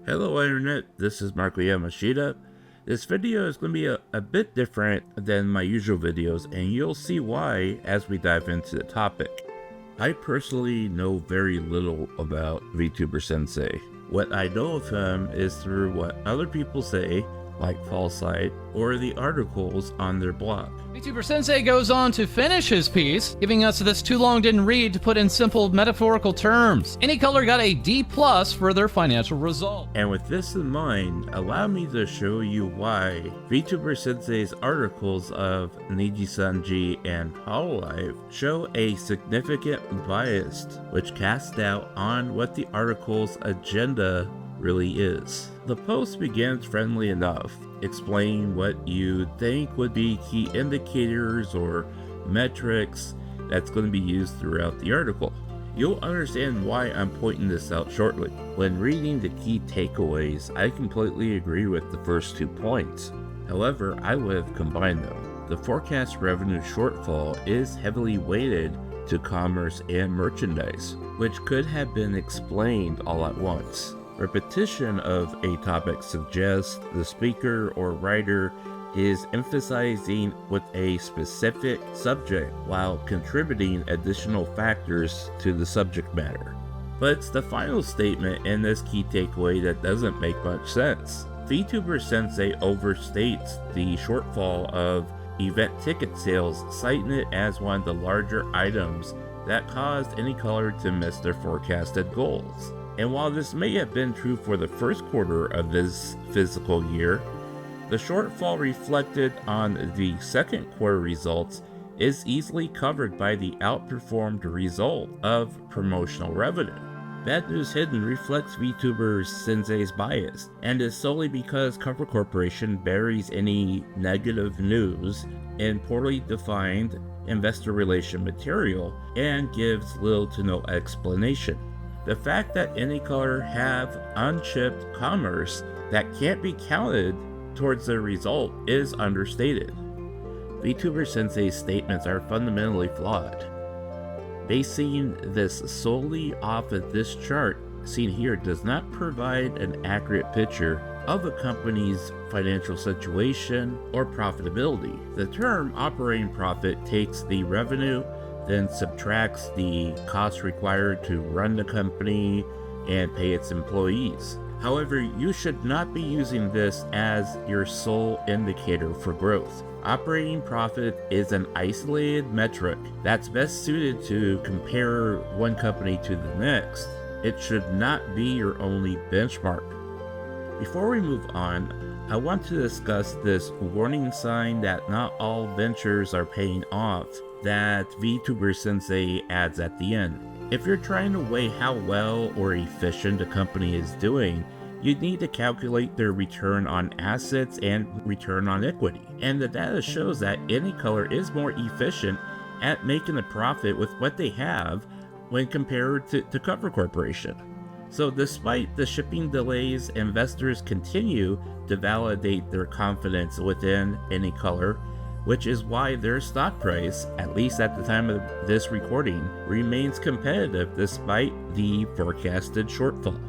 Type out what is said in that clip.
Hello Internet, this is Marko Yamashita. This video is going to be a bit different than my usual videos, and you'll see why as we dive into the topic. I personally know very little about VTuber Sensei. What I know of him is through what other people say, like Falsight, or the articles on their blog. VTuber Sensei goes on to finish his piece, giving us this too long didn't read to put in simple metaphorical terms. AnyColor got a D+ for their financial result. And with this in mind, allow me to show you why VTuber Sensei's articles of Nijisanji and Hololive show a significant bias, which casts doubt on what the article's agenda really is. The post begins friendly enough, explaining what you think would be key indicators or metrics that's going to be used throughout the article. You'll understand why I'm pointing this out shortly. When reading the key takeaways, I completely agree with the first 2 points. However, I would have combined them. The forecast revenue shortfall is heavily weighted to commerce and merchandise, which could have been explained all at once. Repetition of a topic suggests the speaker or writer is emphasizing with a specific subject while contributing additional factors to the subject matter. But it's the final statement in this key takeaway that doesn't make much sense. VTuber Sensei overstates the shortfall of event ticket sales, citing it as one of the larger items that caused AnyColor to miss their forecasted goals. And while this may have been true for the first quarter of this fiscal year, the shortfall reflected on the second quarter results is easily covered by the outperformed result of promotional revenue. Bad News Hidden reflects VTuber Sensei's bias, and is solely because Corp Corporation buries any negative news in poorly defined investor relation material and gives little to no explanation. The fact that AnyColor have unshipped commerce that can't be counted towards the result is understated. VTuber Sensei's statements are fundamentally flawed. Basing this solely off of this chart seen here does not provide an accurate picture of a company's financial situation or profitability. The term operating profit takes the revenue, then subtracts the costs required to run the company and pay its employees. However, you should not be using this as your sole indicator for growth. Operating profit is an isolated metric that's best suited to compare one company to the next. It should not be your only benchmark. Before we move on, I want to discuss this warning sign that not all ventures are paying off that VTuber Sensei adds at the end. If you're trying to weigh how well or efficient a company is doing, you need to calculate their return on assets and return on equity. And the data shows that AnyColor is more efficient at making a profit with what they have when compared to Corp Corporation. So despite the shipping delays, investors continue to validate their confidence within AnyColor, which is why their stock price, at least at the time of this recording, remains competitive despite the forecasted shortfall.